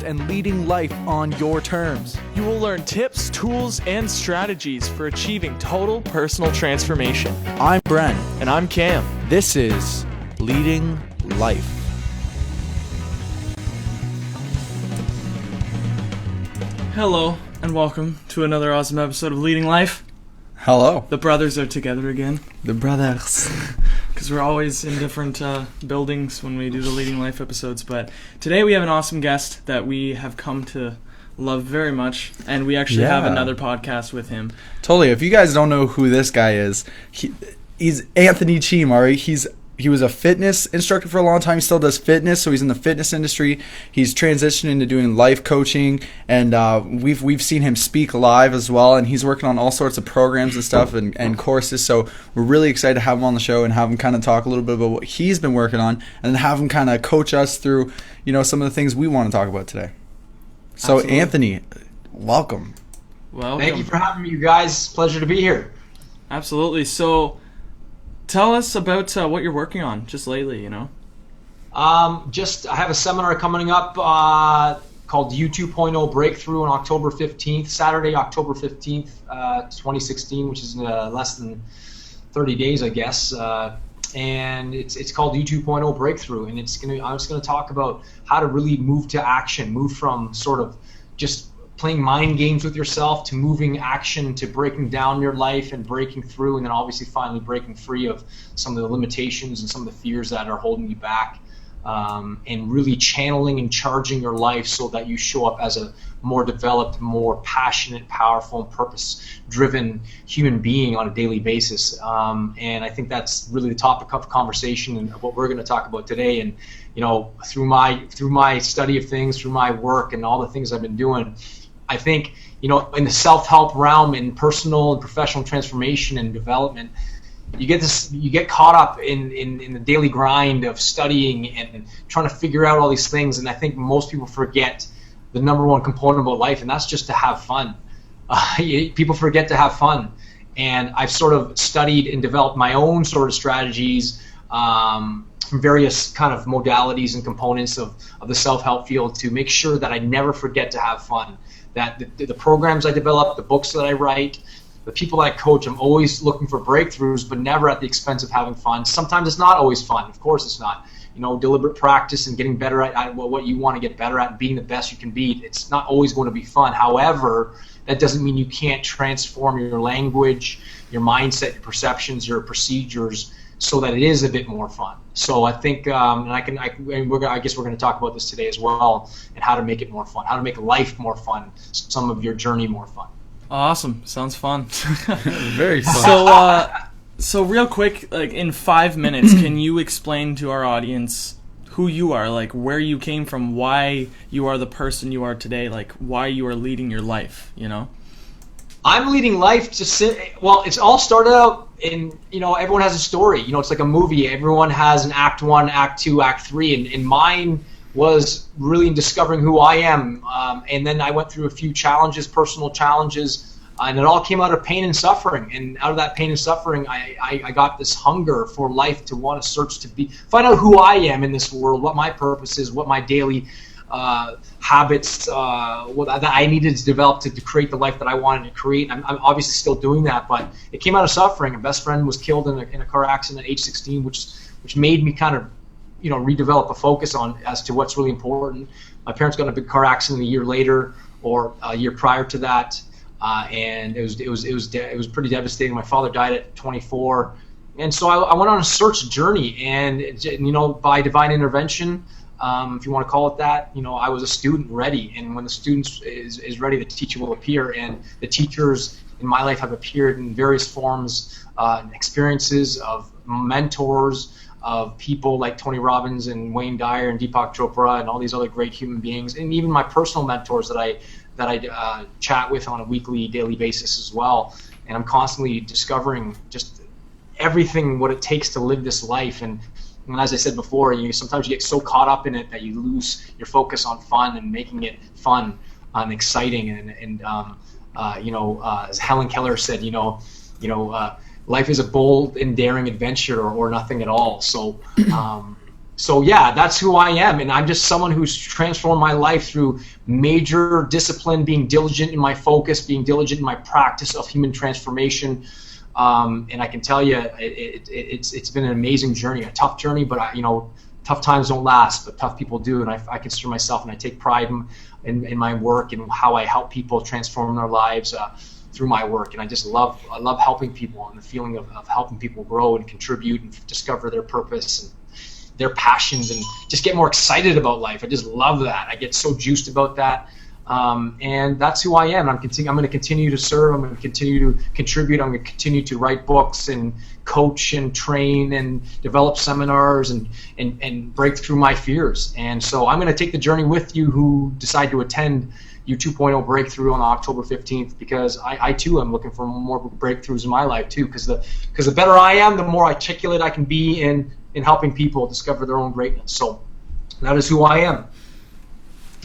and leading life on your terms. You will learn tips, tools, and strategies for achieving total personal transformation. I'm Bren. And I'm Cam. This is Leading Life. Hello, and welcome to another awesome episode of Leading Life. Hello. The brothers are together again. The brothers. Because we're always in different buildings when we do the Leading Life episodes. But today we have an awesome guest that we have come to love very much. And we actually have another podcast with him. Totally. If you guys don't know who this guy is, he's Anthony Cheam, all right? He was a fitness instructor for a long time. He still does fitness, so he's in the fitness industry. He's transitioned into doing life coaching, and we've seen him speak live as well, and he's working on all sorts of programs and stuff and courses. So we're really excited to have him on the show and have him kind of talk a little bit about what he's been working on, and then have him kind of coach us through, some of the things we want to talk about today. So Absolutely. Anthony, welcome. Thank you for having me, you guys. Pleasure to be here. Absolutely. So tell us about what you're working on just lately, I have a seminar coming up called U 2.0 Breakthrough on October 15th, Saturday, October 15th, 2016, which is less than 30 days, I guess. And it's called U 2.0 Breakthrough, and I was going to talk about how to really move to action, move from sort of just playing mind games with yourself to moving action to breaking down your life and breaking through, and then obviously finally breaking free of some of the limitations and some of the fears that are holding you back, and really channeling and charging your life so that you show up as a more developed, more passionate, powerful, and purpose-driven human being on a daily basis. And I think that's really the topic of conversation and what we're going to talk about today. And through my study of things, through my work and all the things I've been doing, I think, in the self-help realm, in personal and professional transformation and development, you get caught up in the daily grind of studying and trying to figure out all these things. And I think most people forget the number one component about life, and that's just to have fun. People forget to have fun. And I've sort of studied and developed my own sort of strategies from various kind of modalities and components of the self-help field to make sure that I never forget to have fun. That the programs I develop, the books that I write, the people that I coach, I'm always looking for breakthroughs, but never at the expense of having fun. Sometimes it's not always fun. Of course it's not. Deliberate practice and getting better at what you want to get better at and being the best you can be. It's not always going to be fun. However, that doesn't mean you can't transform your language, your mindset, your perceptions, your procedures so that it is a bit more fun. So I think, I guess we're going to talk about this today as well, and how to make it more fun, how to make life more fun, some of your journey more fun. Awesome. Sounds fun. Very fun. So real quick, in 5 minutes, can you explain to our audience who you are, where you came from, why you are the person you are today, why you are leading your life, I'm leading life it's all started out in, everyone has a story. It's like a movie. Everyone has an act 1, act 2, act 3, and mine was really in discovering who I am. And then I went through a few challenges, personal challenges, and it all came out of pain and suffering. And out of that pain and suffering, I got this hunger for life to want to search to find out who I am in this world, what my purpose is, what my daily habits that I needed to develop to create the life that I wanted to create. I'm obviously still doing that, but it came out of suffering. A best friend was killed in a car accident at age 16, which made me kind of redevelop a focus on as to what's really important. My parents got in a big car accident a year later or a year prior to that, and it was pretty devastating. My father died at 24, and so I went on a search journey, and by divine intervention, if you want to call it that, I was a student ready, and when the student is ready, the teacher will appear, and the teachers in my life have appeared in various forms, experiences of mentors, of people like Tony Robbins and Wayne Dyer and Deepak Chopra and all these other great human beings, and even my personal mentors that I chat with on a weekly, daily basis as well. And I'm constantly discovering just everything what it takes to live this life. And as I said before, sometimes you get so caught up in it that you lose your focus on fun and making it fun and exciting. And as Helen Keller said, life is a bold and daring adventure or nothing at all. So So yeah, that's who I am, and I'm just someone who's transformed my life through major discipline, being diligent in my focus, being diligent in my practice of human transformation. And I can tell you, it's been an amazing journey, a tough journey, but tough times don't last, but tough people do. And I consider myself, and I take pride in my work and how I help people transform their lives through my work. And I love helping people, and the feeling of helping people grow and contribute and discover their purpose and their passions and just get more excited about life. I just love that. I get so juiced about that. And that's who I am. I'm going to continue to serve. I'm going to continue to contribute. I'm going to continue to write books and coach and train and develop seminars and break through my fears. And so I'm going to take the journey with you who decide to attend U 2.0 Breakthrough on October 15th, because I too am looking for more breakthroughs in my life too, because the better I am, the more articulate I can be in helping people discover their own greatness. So that is who I am.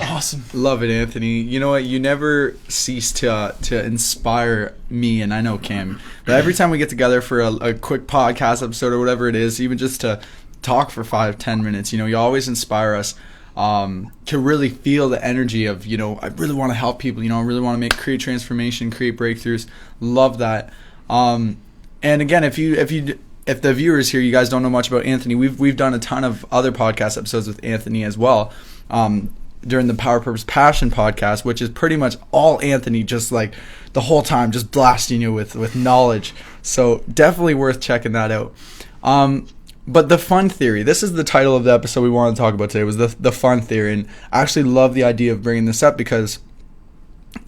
Awesome. Love it, Anthony. You know what? You never cease to inspire me, and I know Cam. But every time we get together for a quick podcast episode or whatever it is, even just to talk for 5-10 minutes, you always inspire us to really feel the energy of, I really want to help people. I really want to create transformation, create breakthroughs. Love that. And again, if the viewers here, you guys don't know much about Anthony, we've done a ton of other podcast episodes with Anthony as well. During the Power, Purpose, Passion podcast, which is pretty much all Anthony, just like the whole time, just blasting you with knowledge. So definitely worth checking that out. But the fun theory, this is the title of the episode we wanted to talk about today, was the fun theory. And I actually love the idea of bringing this up because,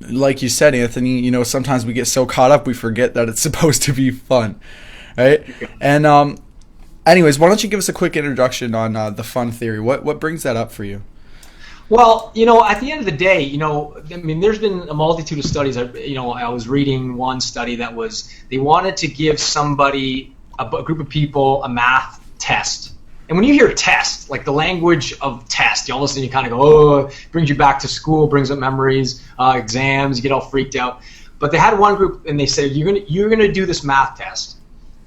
like you said, Anthony, sometimes we get so caught up we forget that it's supposed to be fun, right? And anyways, why don't you give us a quick introduction on the fun theory? What brings that up for you? Well, at the end of the day, there's been a multitude of studies. I was reading one study that was, they wanted to give somebody, a group of people, a math test. And when you hear test, like the language of test, all of a sudden you kind of go, oh, it brings you back to school, brings up memories, exams, you get all freaked out. But they had one group, and they said, you're gonna do this math test,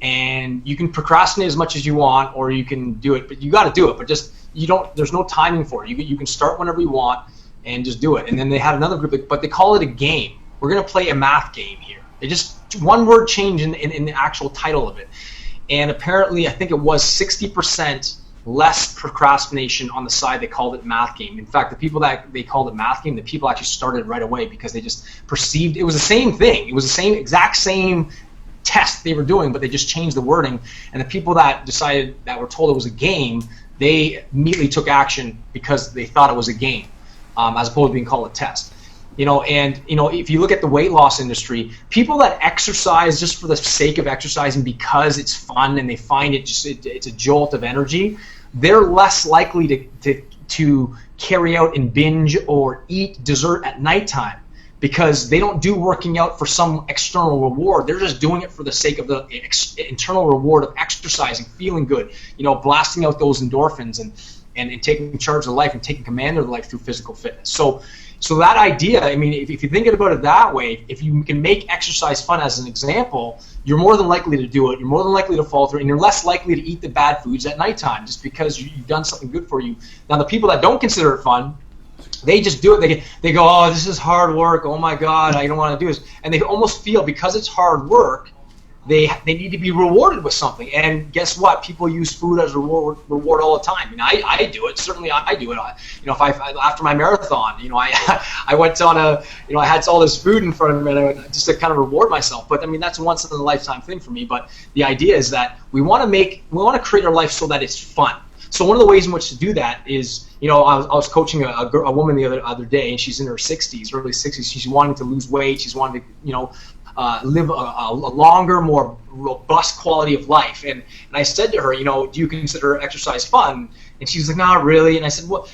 and you can procrastinate as much as you want, or you can do it, but you got to do it. But just there's no timing for it. You can start whenever you want and just do it. And then they had another group, but they call it a game. We're going to play a math game here. They just one word change in the actual title of it. And apparently, I think it was 60% less procrastination on the side they called it math game. In fact, the people that they called it math game, the people actually started right away because they just perceived it was the same thing. It was the exact same test they were doing, but they just changed the wording. And the people that were told it was a game, they immediately took action because they thought it was a game, as opposed to being called a test. If you look at the weight loss industry, people that exercise just for the sake of exercising because it's fun and they find it's a jolt of energy, they're less likely to carry out and binge or eat dessert at nighttime, because they don't do working out for some external reward. They're just doing it for the sake of the internal reward of exercising, feeling good, blasting out those endorphins and taking charge of life and taking command of life through physical fitness. So that idea, if you think about it that way, if you can make exercise fun as an example, you're more than likely to do it, you're more than likely to fall through, and you're less likely to eat the bad foods at nighttime just because you've done something good for you. Now, the people that don't consider it fun, they just do it. They go, oh, this is hard work. Oh my God, I don't want to do this. And they almost feel because it's hard work, they need to be rewarded with something. And guess what? People use food as a reward all the time. I do it. Certainly, I do it. If after my marathon, I went on I had all this food in front of me, and I went just to kind of reward myself. But that's a once in a lifetime thing for me. But the idea is that we want to create our life so that it's fun. So one of the ways in which to do that is, I was coaching a woman the other day, and she's in her 60s, early 60s. She's wanting to lose weight. She's wanting to, live a longer, more robust quality of life. And I said to her, do you consider exercise fun? And she's like, not really. And I said, well,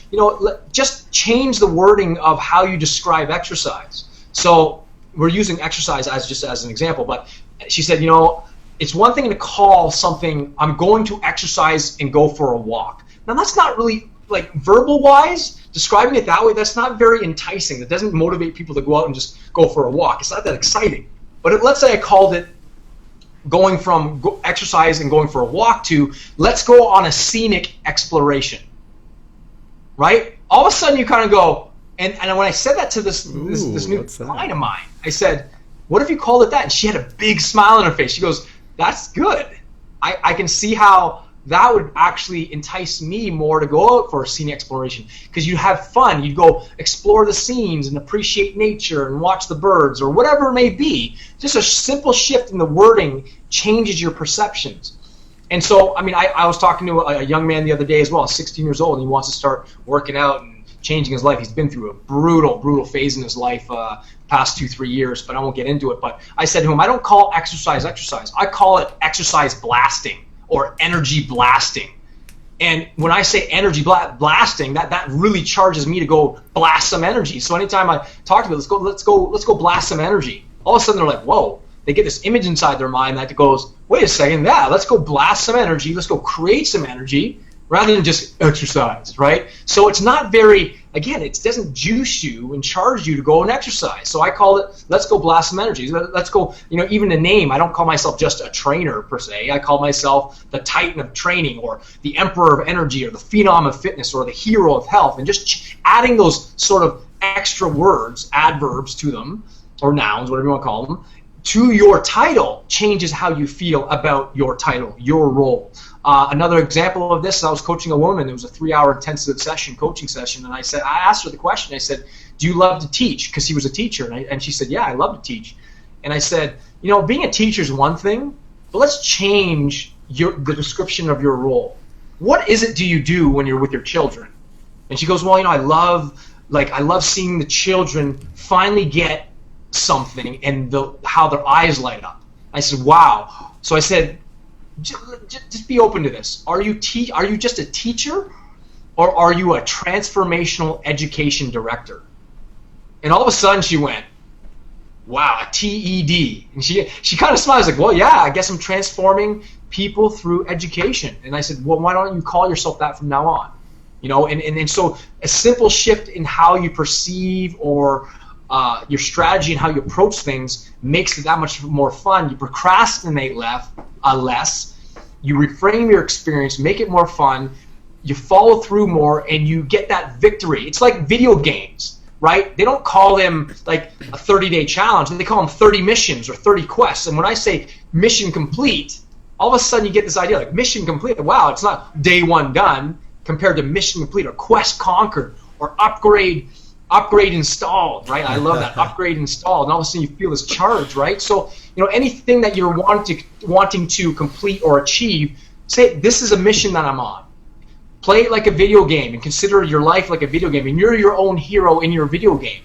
just change the wording of how you describe exercise. So we're using exercise as an example, but she said, it's one thing to call something, I'm going to exercise and go for a walk. Now that's not really, like, verbal wise, describing it that way, that's not very enticing. It doesn't motivate people to go out and just go for a walk. It's not that exciting. But let's say I called it, going from exercise and going for a walk to let's go on a scenic exploration, right? All of a sudden you kind of go, and when I said that to this new client of mine, I said, what if you called it that? And she had a big smile on her face. She goes, that's good. I can see how that would actually entice me more to go out for a scenic exploration, because you have fun. You go explore the scenes and appreciate nature and watch the birds or whatever it may be. Just a simple shift in the wording changes your perceptions. And so, I mean, I was talking to a young man the other day as well, 16 years old, and he wants to start working out and changing his life. He's been through a brutal phase in his life past 2-3 years, but I won't get into it. But I said to him, I don't call exercise. I call it exercise blasting or energy blasting. And when I say energy blasting, that really charges me to go blast some energy. So anytime I talk to them, let's go blast some energy. All of a sudden they're like, whoa. They get this image inside their mind that goes, wait a second, yeah, let's go blast some energy. Let's go create some energy rather than just exercise, right? So it's not very, again, it doesn't juice you and charge you to go and exercise. So I call it, let's go blast some energy. Let's go, even the name, I don't call myself just a trainer per se. I call myself the Titan of training, or the Emperor of energy, or the Phenom of fitness, or the Hero of health. And just adding those sort of extra words, adverbs to them, or nouns, whatever you want to call them, to your title changes how you feel about your title, your role. Another example of this, I was coaching a woman. It was a 3-hour intensive coaching session, and I asked her the question. I said, do you love to teach? Because she was a teacher, and she said, yeah, I love to teach. And I said, being a teacher is one thing, but let's change the description of your role. What is it do you do when you're with your children? And she goes, well, I love seeing the children finally get something and how their eyes light up. I said, wow. So I said, just be open to this. Are you just a teacher, or are you a transformational education director? And all of a sudden she went, wow, a TED. And she kind of smiles like, well, yeah, I guess I'm transforming people through education. And I said, well, why don't you call yourself that from now on? And so a simple shift in how you perceive or your strategy and how you approach things makes it that much more fun. You procrastinate less. You reframe your experience, make it more fun. You follow through more, and you get that victory. It's like video games, right? They don't call them like a 30-day challenge. They call them 30 missions or 30 quests. And when I say mission complete, all of a sudden you get this idea like mission complete. Wow, it's not day one done compared to mission complete or quest conquered or upgrade installed, right? I love that, upgrade installed, and all of a sudden you feel this charge, right? So, anything that you're wanting to complete or achieve, say, this is a mission that I'm on. Play it like a video game and consider your life like a video game, and you're your own hero in your video game.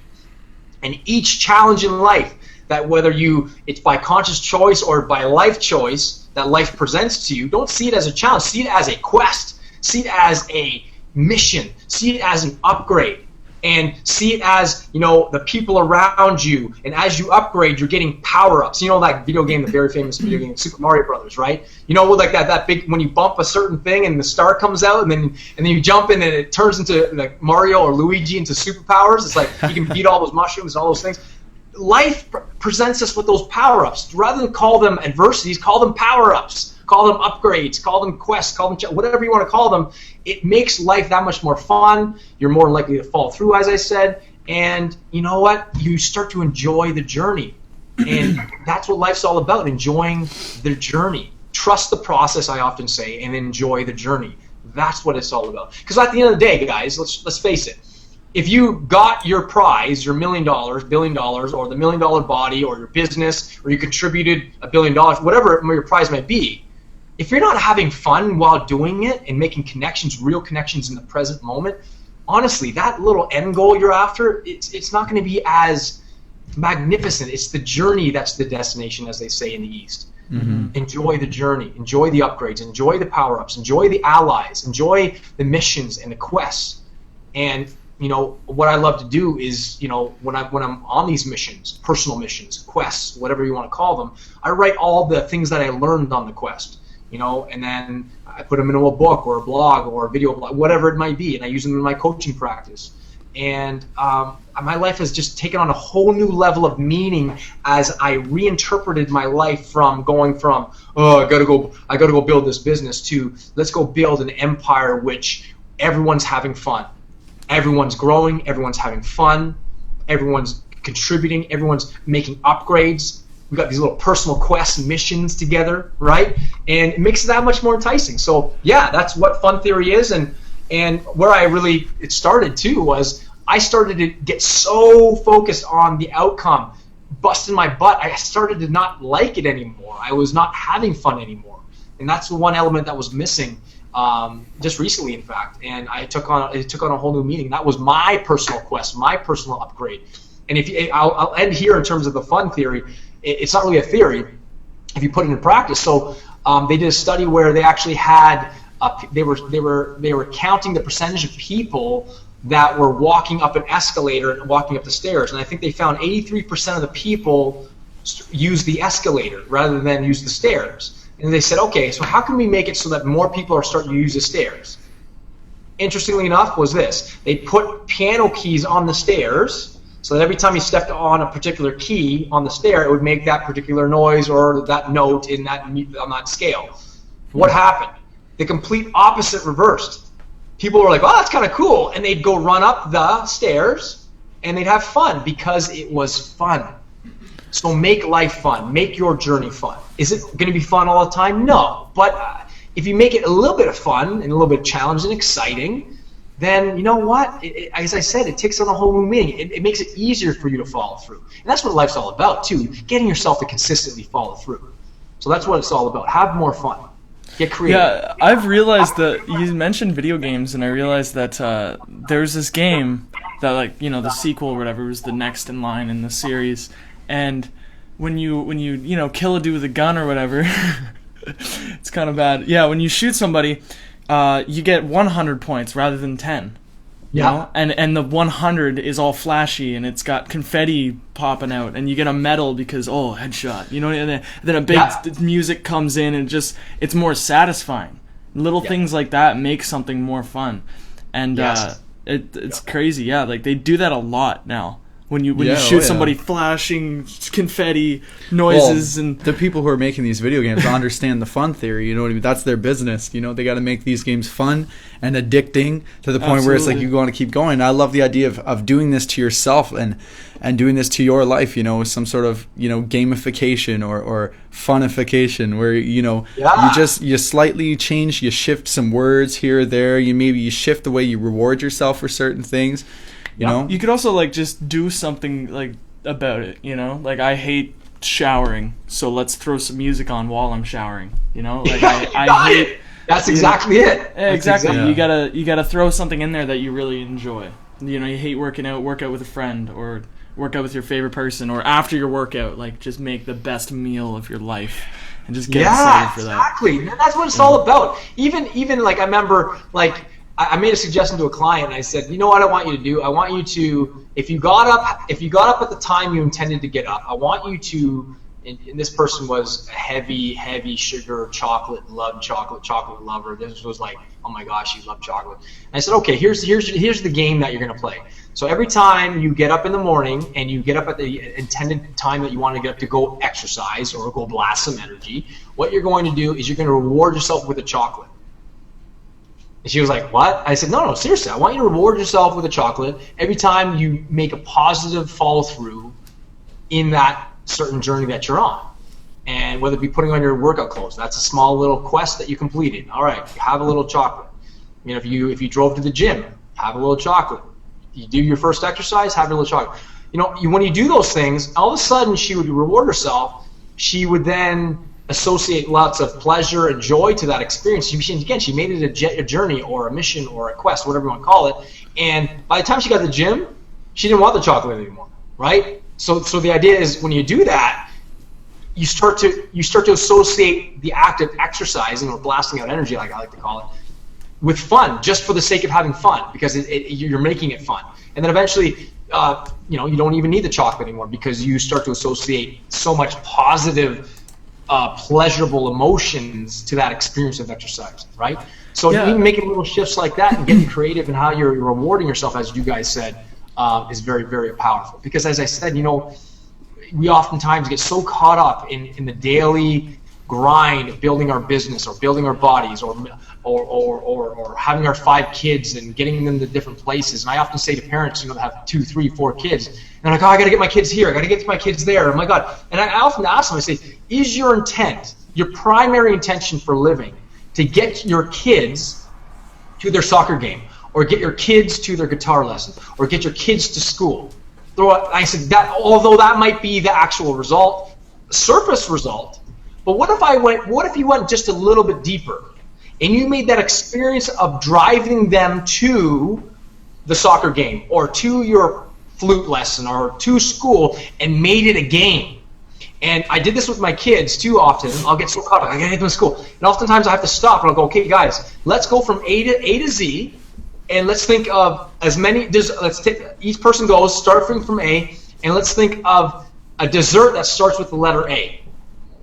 And each challenge in life, that whether it's by conscious choice or by life choice that life presents to you, don't see it as a challenge, see it as a quest, see it as a mission, see it as an upgrade. And see it as, the people around you. And as you upgrade, you're getting power-ups. That video game, the very famous video game, Super Mario Brothers, right? Like that big, when you bump a certain thing and the star comes out, and then you jump in and it turns into like Mario or Luigi into superpowers. It's like you can beat all those mushrooms and all those things. Life presents us with those power-ups. Rather than call them adversities, call them power-ups. Call them upgrades, call them quests, call them whatever you want to call them. It makes life that much more fun. You're more likely to fall through, as I said. And you know what? You start to enjoy the journey. And that's what life's all about, enjoying the journey. Trust the process, I often say, and enjoy the journey. That's what it's all about. Because at the end of the day, guys, let's face it. If you got your prize, your $1 million, $1 billion, or the $1 million body, or your business, or you contributed $1 billion, whatever your prize might be, if you're not having fun while doing it and making connections, real connections in the present moment, honestly, that little end goal you're after, it's not going to be as magnificent. It's the journey that's the destination, as they say in the East. Mm-hmm. Enjoy the journey. Enjoy the upgrades. Enjoy the power-ups. Enjoy the allies. Enjoy the missions and the quests. And what I love to do is, when I'm on these missions, personal missions, quests, whatever you want to call them, I write all the things that I learned on the quest. And then I put them into a book or a blog or a video blog, whatever it might be, and I use them in my coaching practice. And my life has just taken on a whole new level of meaning as I reinterpreted my life from going from, I gotta go build this business, to let's go build an empire which everyone's having fun. Everyone's growing, everyone's having fun, everyone's contributing, everyone's making upgrades. We've got these little personal quests and missions together, right? And it makes it that much more enticing. So yeah, that's what fun theory is. And where it started too was I started to get so focused on the outcome, busting my butt. I started to not like it anymore. I was not having fun anymore. And that's the one element that was missing just recently, in fact. And it took on a whole new meaning. That was my personal quest, my personal upgrade. And I'll end here in terms of the fun theory. It's not really a theory if you put it in practice. So they did a study where they actually had they were counting the percentage of people that were walking up an escalator and walking up the stairs, and I think they found 83% of the people use the escalator rather than use the stairs. And they said, okay, so how can we make it so that more people are starting to use the stairs? Interestingly enough, was this: they put piano keys on the stairs, so that every time you stepped on a particular key on the stair, it would make that particular noise or that note on that scale. What happened? The complete opposite reversed. People were like, oh, that's kind of cool. And they'd go run up the stairs and they'd have fun because it was fun. So make life fun. Make your journey fun. Is it going to be fun all the time? No. But if you make it a little bit of fun and a little bit of challenge and exciting, then you know what? As I said, it takes on a whole new meaning. It makes it easier for you to follow through. And that's what life's all about, too. Getting yourself to consistently follow through. So that's what it's all about. Have more fun. Get creative. Yeah, I've realized that you mentioned video games, and I realized that there's this game that, like, you know, the sequel or whatever was the next in line in the series, and when you kill a dude with a gun or whatever, it's kind of bad. Yeah, when you shoot somebody, you get 100 points rather than 10. You know? And the 100 is all flashy and it's got confetti popping out and you get a medal because headshot, you know, and then a big music comes in and it's more satisfying. Little things like that make something more fun, and it's crazy. Yeah, like they do that a lot now. When you shoot somebody, flashing confetti noises, and the people who are making these video games understand the fun theory. You know what I mean? That's their business. You know, they got to make these games fun and addicting to the point where it's like you want to keep going. I love the idea of doing this to yourself and doing this to your life. You know, some sort of gamification or funification where you slightly change, you shift some words here or there. You shift the way you reward yourself for certain things. You know? You could also like just do something like about it, you know? Like I hate showering, so let's throw some music on while I'm showering, you know? Like I hate. That's exactly it. Exactly. Yeah. You gotta throw something in there that you really enjoy. You know, you hate working out, work out with a friend, or work out with your favorite person, or after your workout, like just make the best meal of your life and just get excited for that. Exactly. That's what it's all about. Even like I remember like I made a suggestion to a client, and I said, you know what I want you to do? I want you to, if you got up at the time you intended to get up, I want you to, and this person was a heavy sugar chocolate lover. This was like, oh my gosh, you love chocolate. And I said, okay, here's the game that you're going to play. So every time you get up in the morning and you get up at the intended time that you want to get up to go exercise or go blast some energy, what you're going to do is you're going to reward yourself with a chocolate. And she was like, what? I said, no, seriously. I want you to reward yourself with a chocolate every time you make a positive follow-through in that certain journey that you're on. And whether it be putting on your workout clothes, that's a small little quest that you completed. All right, have a little chocolate. You know, if you drove to the gym, have a little chocolate. You do your first exercise, have a little chocolate. You know, when you do those things, all of a sudden she would reward herself. She would then associate lots of pleasure and joy to that experience. She made it a journey or a mission or a quest, whatever you want to call it. And by the time she got to the gym, she didn't want the chocolate anymore, right? So the idea is when you do that, you start to associate the act of exercising or blasting out energy, like I like to call it, with fun, just for the sake of having fun, because you're making it fun. And then eventually, you don't even need the chocolate anymore because you start to associate so much positive pleasurable emotions to that experience of exercise, right? So Yeah. even making little shifts like that and getting creative in how you're rewarding yourself, as you guys said, is very, very powerful. Because as I said, you know, we oftentimes get so caught up in the daily grind of building our business or building our bodies or having our 5 kids and getting them to different places. And I often say to parents, you know, that have 2, 3, 4 kids, and they're like, oh, I got to get my kids here, I got to get my kids there. Oh my God! And I often ask them, I say, is your intent, your primary intention for living, to get your kids to their soccer game, or get your kids to their guitar lesson, or get your kids to school? I said that, although that might be the actual result, surface result. But what if you went just a little bit deeper and you made that experience of driving them to the soccer game or to your flute lesson or to school and made it a game? And I did this with my kids too often. I'll get so caught up, I gotta get them to school. And oftentimes I have to stop and I'll go, okay guys, let's go from A to Z, and let's think of as many, let's take, each person goes, start from A, and let's think of a dessert that starts with the letter A.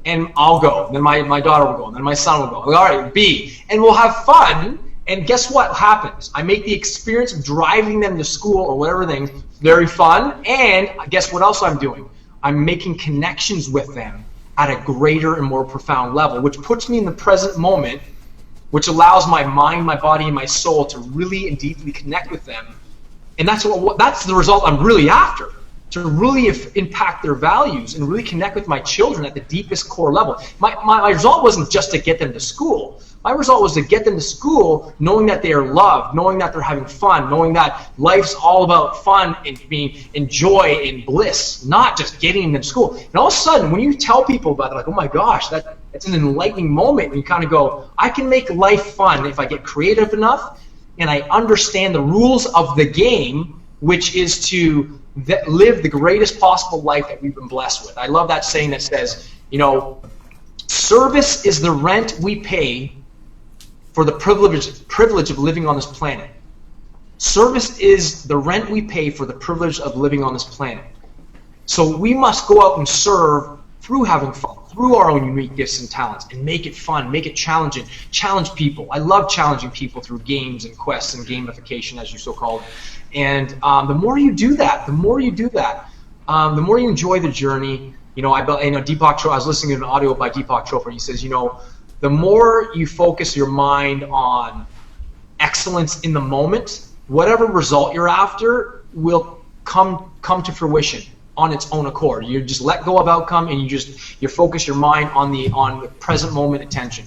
And I'll go, then my daughter will go, and then my son will go. All right, B. And we'll have fun, and guess what happens? I make the experience of driving them to school or whatever thing very fun, and guess what else I'm doing? I'm making connections with them at a greater and more profound level, which puts me in the present moment, which allows my mind, my body, and my soul to really and deeply connect with them. And that's the result I'm really after, to really impact their values and really connect with my children at the deepest core level. My result wasn't just to get them to school. My result was to get them to school knowing that they are loved, knowing that they're having fun, knowing that life's all about fun and being in joy and bliss, not just getting them to school. And all of a sudden, when you tell people about it, like, oh my gosh, that's an enlightening moment, and you kind of go, I can make life fun if I get creative enough and I understand the rules of the game, which is to live the greatest possible life that we've been blessed with. I love that saying that says, you know, service is the rent we pay for the privilege of living on this planet. Service is the rent we pay for the privilege of living on this planet. So we must go out and serve through having fun, through our own unique gifts and talents, and make it fun, make it challenging, challenge people. I love challenging people through games and quests and gamification, as you so called. And the more you do that, the more you enjoy the journey. You know, Deepak Chopra, I was listening to an audio by Deepak Chopra. He says, you know, the more you focus your mind on excellence in the moment, whatever result you're after will come to fruition on its own accord. You just let go of outcome and you focus your mind on the present moment attention.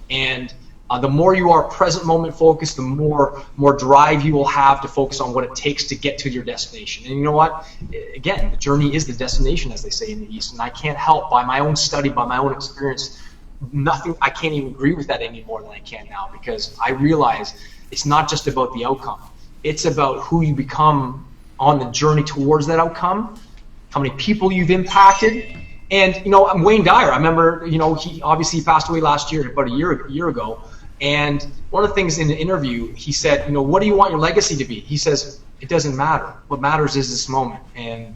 And the more you are present moment focused, the more drive you will have to focus on what it takes to get to your destination. And you know what? Again, the journey is the destination, as they say in the East. And I can't help, by my own study, by my own experience, I can't even agree with that any more than I can now, because I realize it's not just about the outcome. It's about who you become on the journey towards that outcome, how many people you've impacted. And, you know, Wayne Dyer, I remember, you know, he obviously passed away last year, about a year ago. And one of the things in the interview, he said, you know, what do you want your legacy to be? He says, it doesn't matter. What matters is this moment. And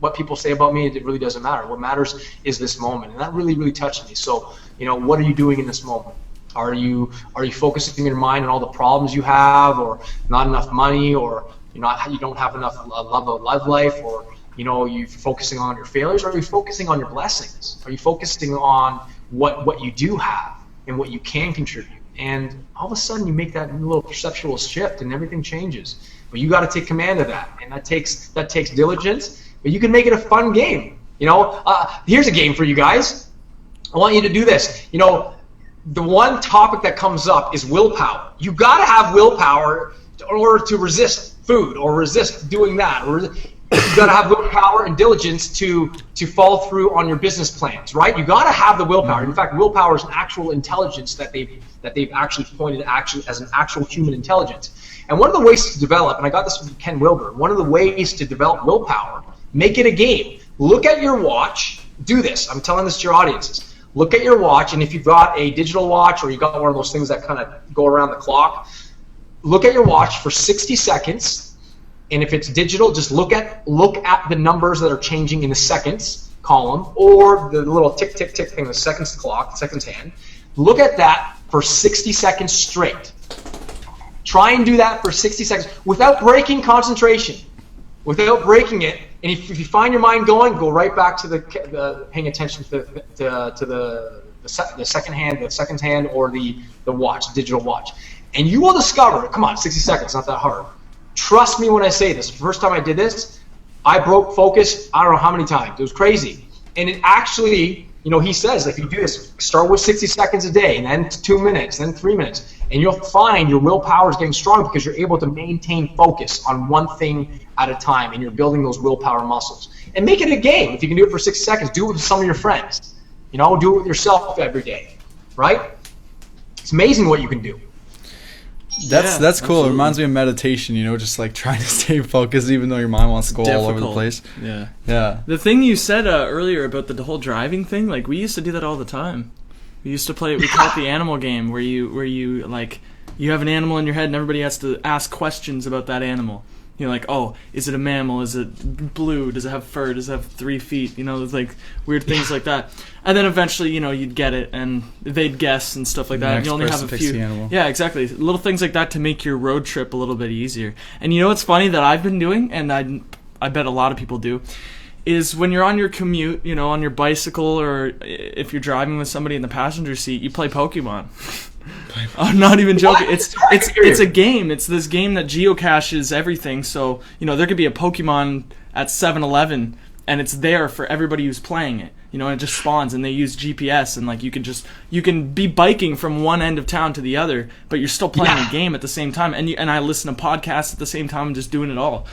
what people say about me, it really doesn't matter. What matters is this moment. And that really, really touched me. So, you know, what are you doing in this moment? Are you focusing your mind on all the problems you have, or not enough money, or you don't have enough love of life, or you know, you focusing on your failures, or are you focusing on your blessings? Are you focusing on what you do have and what you can contribute? And all of a sudden you make that little perceptual shift and everything changes. But you got to take command of that, and that takes diligence. But you can make it a fun game. You know, here's a game for you guys. I want you to do this. You know, the one topic that comes up is willpower. You got to have willpower in order to resist food or resist doing that. Or you got to have willpower and diligence to follow through on your business plans, right? You got to have the willpower. In fact, willpower is an actual intelligence that they've actually pointed as an actual human intelligence. And one of the ways to develop, and I got this from Ken Wilber, one of the ways to develop willpower, make it a game. Look at your watch. Do this. I'm telling this to your audiences. Look at your watch, and if you've got a digital watch or you've got one of those things that kind of go around the clock, look at your watch for 60 seconds. And if it's digital, just look at the numbers that are changing in the seconds, column or the little tick, tick, tick thing, the seconds clock, seconds hand. Look at that for 60 seconds straight. Try and do that for 60 seconds without breaking concentration, without breaking it. And if you find your mind going, go right back to the paying attention to the second hand, the seconds hand, or the watch, digital watch. And you will discover, come on, 60 seconds, not that hard. Trust me when I say this. The first time I did this, I broke focus, I don't know how many times. It was crazy. And it actually, he says, if you do this, start with 60 seconds a day, and then 2 minutes, then 3 minutes, and you'll find your willpower is getting strong because you're able to maintain focus on one thing at a time, and you're building those willpower muscles. And make it a game. If you can do it for 60 seconds, do it with some of your friends. Do it with yourself every day, right? It's amazing what you can do. That's cool. Absolutely. It reminds me of meditation, just like trying to stay focused even though your mind wants to go all over the place. Yeah. The thing you said earlier about the whole driving thing, like we used to do that all the time. We used to play, we call it the animal game, where you like, you have an animal in your head and everybody has to ask questions about that animal. Like, oh, is it a mammal? Is it blue? Does it have fur? Does it have 3 feet? There's like weird things like that. And then eventually, you'd get it and they'd guess and stuff like that. And you only have a few. Yeah, exactly. Little things like that to make your road trip a little bit easier. And what's funny that I've been doing, and I bet a lot of people do, is when you're on your commute, on your bicycle, or if you're driving with somebody in the passenger seat, you play Pokemon. I'm not even joking. It's a game. It's this game that geocaches everything. So, there could be a Pokemon at 7-Eleven and it's there for everybody who's playing it. And it just spawns and they use GPS and like you can be biking from one end of town to the other, but you're still playing a game at the same time. And I listen to podcasts at the same time, just doing it all.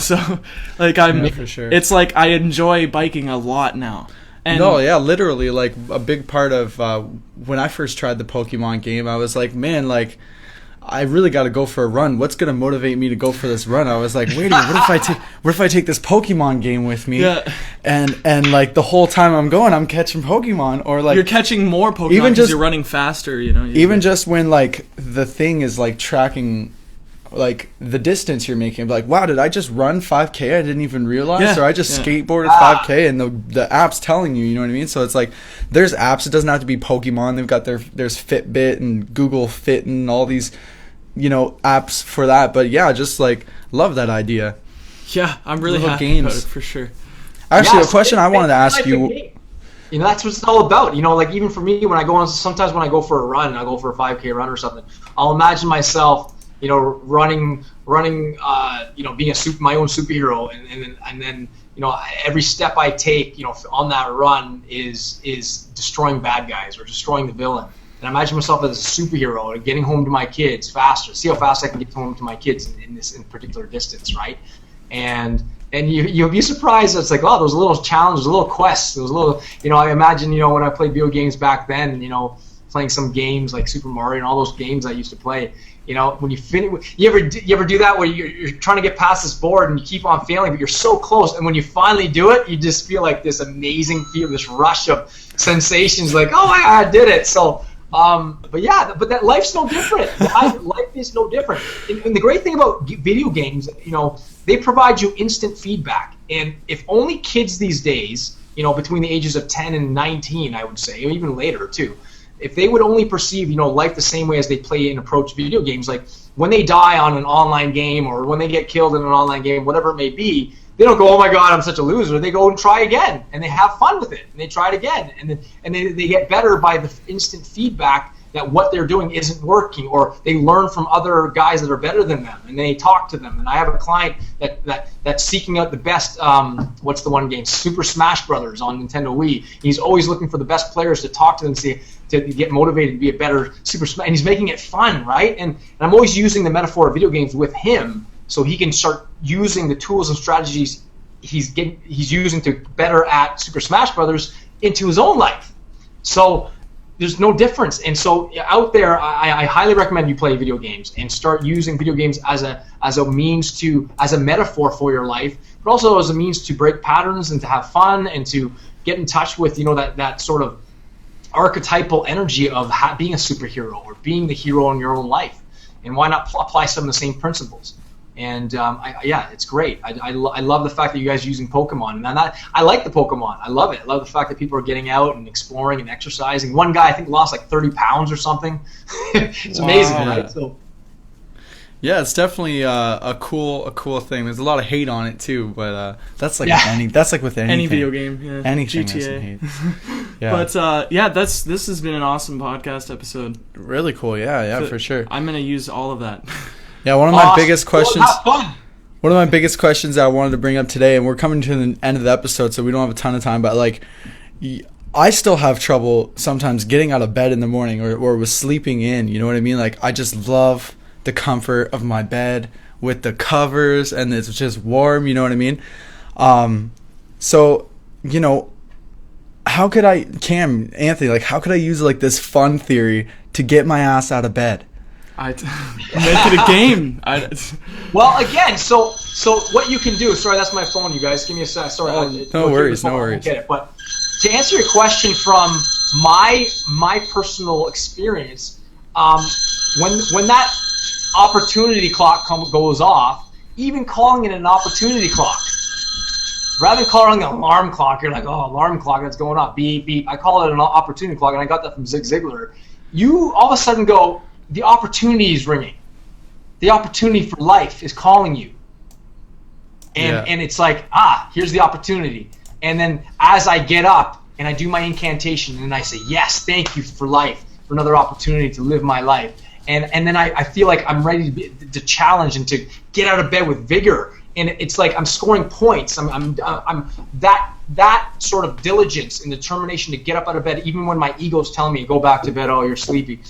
So like for sure. It's like I enjoy biking a lot now. And literally, like a big part of when I first tried the Pokemon game, I was like, man, like I really got to go for a run. What's gonna motivate me to go for this run? I was like, wait a minute, what if I take this Pokemon game with me? Yeah. And like the whole time I'm going, I'm catching Pokemon, or like you're catching more Pokemon because you're running faster. Even just when like the thing is like tracking like the distance you're making, like, wow, did I just run 5K? I didn't even realize, or I just skateboarded 5K, and the app's telling you, you know what I mean? So it's like there's apps. It doesn't have to be Pokemon. They've got there's Fitbit and Google Fit and all these, apps for that. But yeah, just like love that idea. Yeah, I'm really happy about it for sure. Actually, a question I wanted to ask you. That's what it's all about. Like even for me, when I go on, sometimes when I go for a run, I go for a 5K run or something, I'll imagine myself, running, being my own superhero, and then every step I take, on that run is destroying bad guys or destroying the villain. And I imagine myself as a superhero and getting home to my kids faster. See how fast I can get home to my kids in this particular distance, right? And you'll be surprised. It's like, oh, those little challenges, little quests, those little, I imagine, when I played video games back then, playing some games like Super Mario and all those games I used to play. When you finish, you ever do that where you're trying to get past this board and you keep on failing, but you're so close, and when you finally do it, you just feel like this amazing feel, this rush of sensations, like, oh, I did it. So, but that life's no different. Life is no different. And the great thing about video games, they provide you instant feedback. And if only kids these days, between the ages of 10 and 19, I would say, or even later too, if they would only perceive, life the same way as they play and approach video games, like when they die on an online game or when they get killed in an online game, whatever it may be, they don't go, oh my God, I'm such a loser. They go and try again, and they have fun with it, and they try it again, and they get better by the instant feedback that what they're doing isn't working, or they learn from other guys that are better than them, and they talk to them. And I have a client that's seeking out the best, what's the one game, Super Smash Brothers on Nintendo Wii. He's always looking for the best players to talk to them, to get motivated to be a better Super Smash, and he's making it fun, right? And I'm always using the metaphor of video games with him, so he can start using the tools and strategies he's using to better at Super Smash Brothers into his own life. So there's no difference. And so out there, I highly recommend you play video games and start using video games as a means to, as a metaphor for your life, but also as a means to break patterns and to have fun and to get in touch with, that sort of archetypal energy of being a superhero or being the hero in your own life. And why not apply some of the same principles? And it's great. I love the fact that you guys are using Pokemon, and I like the Pokemon. I love it. I love the fact that people are getting out and exploring and exercising. One guy I think lost like 30 pounds or something. It's amazing, right? So. Yeah, it's definitely a cool thing. There's a lot of hate on it too, but that's like with anything. Any video game, yeah. Anything GTA. has some hate. Yeah. But this has been an awesome podcast episode. Really cool. Yeah, for sure. I'm gonna use all of that. Yeah, one of my biggest questions. Have fun. One of my biggest questions that I wanted to bring up today, and we're coming to the end of the episode, so we don't have a ton of time, but like, I still have trouble sometimes getting out of bed in the morning or with sleeping in. You know what I mean? Like, I just love the comfort of my bed with the covers, and it's just warm. You know what I mean? So, you know, how could Anthony, like, how could I use like this fun theory to get my ass out of bed? Make it a game. Well, again, so what you can do. Sorry, that's my phone, you guys. Give me a sec. Sorry. No worries. Get it. But to answer your question from my personal experience, when that opportunity clock goes off, even calling it an opportunity clock, rather than calling it an alarm clock, you're like, oh, alarm clock, that's going off, beep, beep. I call it an opportunity clock, and I got that from Zig Ziglar. You all of a sudden go, the opportunity is ringing. The opportunity for life is calling you. And it's like, here's the opportunity. And then as I get up and I do my incantation and I say, yes, thank you for life, for another opportunity to live my life. And then I feel like I'm ready to challenge and to get out of bed with vigor. And it's like I'm scoring points. I'm that sort of diligence and determination to get up out of bed, even when my ego's telling me, go back to bed, oh, you're sleepy,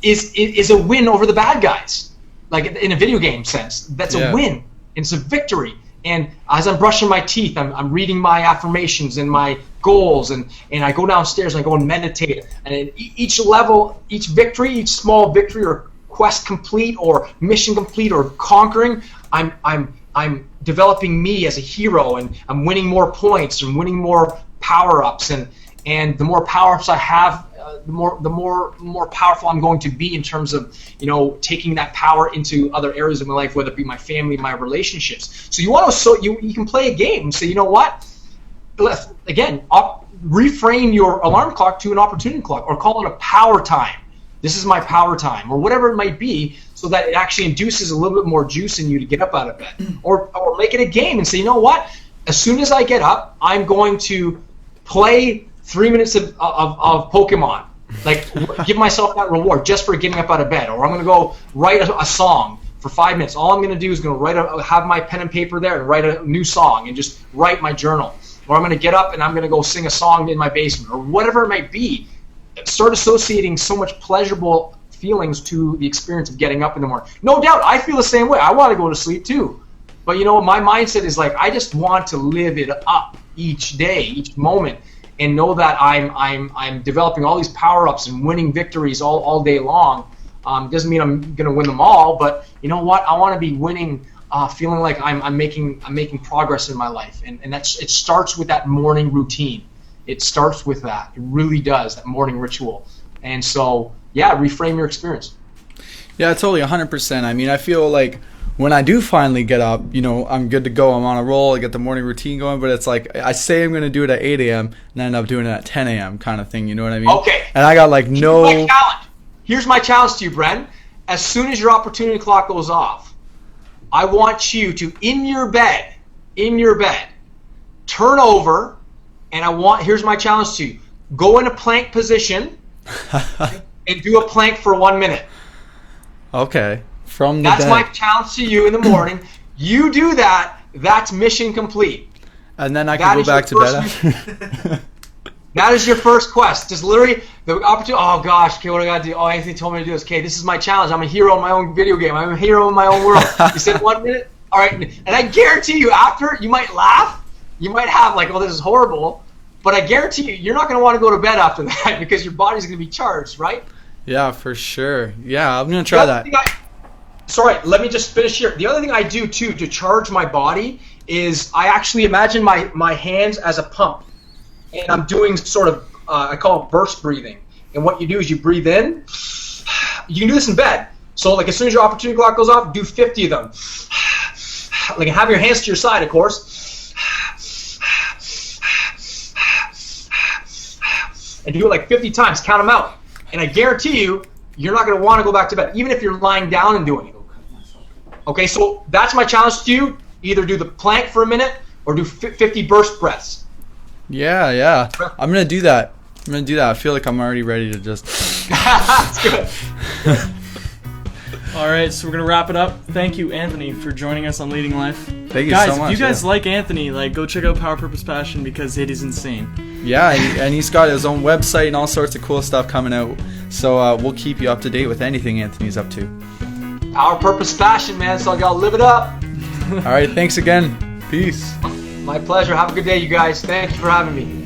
is a win over the bad guys. Like in a video game sense, that's a win. It's a victory. And as I'm brushing my teeth, I'm reading my affirmations and my goals, and I go downstairs and I go and meditate. And each level, each victory, each small victory or quest complete or mission complete or conquering, I'm developing me as a hero, and I'm winning more points and winning more power-ups, and the more power-ups I have, the more powerful I'm going to be in terms of, you know, taking that power into other areas of my life, whether it be my family, my relationships. So you can play a game and say, you know what? Again, reframe your alarm clock to an opportunity clock, or call it a power time. This is my power time, or whatever it might be, so that it actually induces a little bit more juice in you to get up out of bed. Or make it a game and say, you know what? As soon as I get up, I'm going to play 3 minutes of Pokemon. Like, give myself that reward just for getting up out of bed. Or I'm going to go write a song for 5 minutes. All I'm going to do is have my pen and paper there and write a new song and just write my journal. Or I'm going to get up and I'm going to go sing a song in my basement, or whatever it might be. Start associating so much pleasurable feelings to the experience of getting up in the morning. No doubt, I feel the same way. I want to go to sleep too. But you know, my mindset is like, I just want to live it up each day, each moment, and know that I'm developing all these power-ups and winning victories all day long. Doesn't mean I'm going to win them all, but you know what? I want to be winning, feeling like I'm making progress in my life, and it starts with that morning routine. It starts with that. It really does, that morning ritual. And so, yeah, reframe your experience. Yeah, totally, 100%. I mean, I feel like when I do finally get up, you know, I'm good to go. I'm on a roll. I get the morning routine going. But it's like, I say I'm going to do it at 8 a.m. and I end up doing it at 10 a.m. kind of thing. You know what I mean? Okay. And I got like no... Here's my challenge to you, Bren. As soon as your opportunity clock goes off, I want you to, in your bed, turn over, and here's my challenge to you. Go in a plank position and do a plank for 1 minute. Okay. That's my challenge to you in the morning. You do that, that's mission complete. And then I can go back to bed after. That is your first quest. Just literally the opportunity. Oh gosh, okay, what do I got to do? Oh, Anthony told me to do this. Okay, this is my challenge. I'm a hero in my own video game. I'm a hero in my own world. You said 1 minute? All right. And I guarantee you, after, you might laugh. You might have like, oh, this is horrible. But I guarantee you're not going to want to go to bed after that because your body's going to be charged, right? Yeah, for sure. Yeah, I'm going to try that. Sorry, let me just finish here. The other thing I do, too, to charge my body is I actually imagine my hands as a pump. And I'm doing sort of, I call it burst breathing. And what you do is you breathe in. You can do this in bed. So like as soon as your opportunity clock goes off, do 50 of them. like have your hands to your side, of course, and do it like 50 times. Count them out, and I guarantee you, you're not going to want to go back to bed, even if you're lying down and doing it. Okay, so that's my challenge to you. Either do the plank for a minute or do 50 burst breaths. Yeah. I'm going to do that. I feel like I'm already ready to just... That's good. All right, so we're going to wrap it up. Thank you, Anthony, for joining us on Leading Life. Thank you guys, so much. If you guys like Anthony, go check out Power, Purpose, Passion because it is insane. Yeah, and he's got his own website and all sorts of cool stuff coming out. So we'll keep you up to date with anything Anthony's up to. Power, Purpose, Passion, man, so I got to live it up. All right, thanks again. Peace. My pleasure. Have a good day, you guys. Thank you for having me.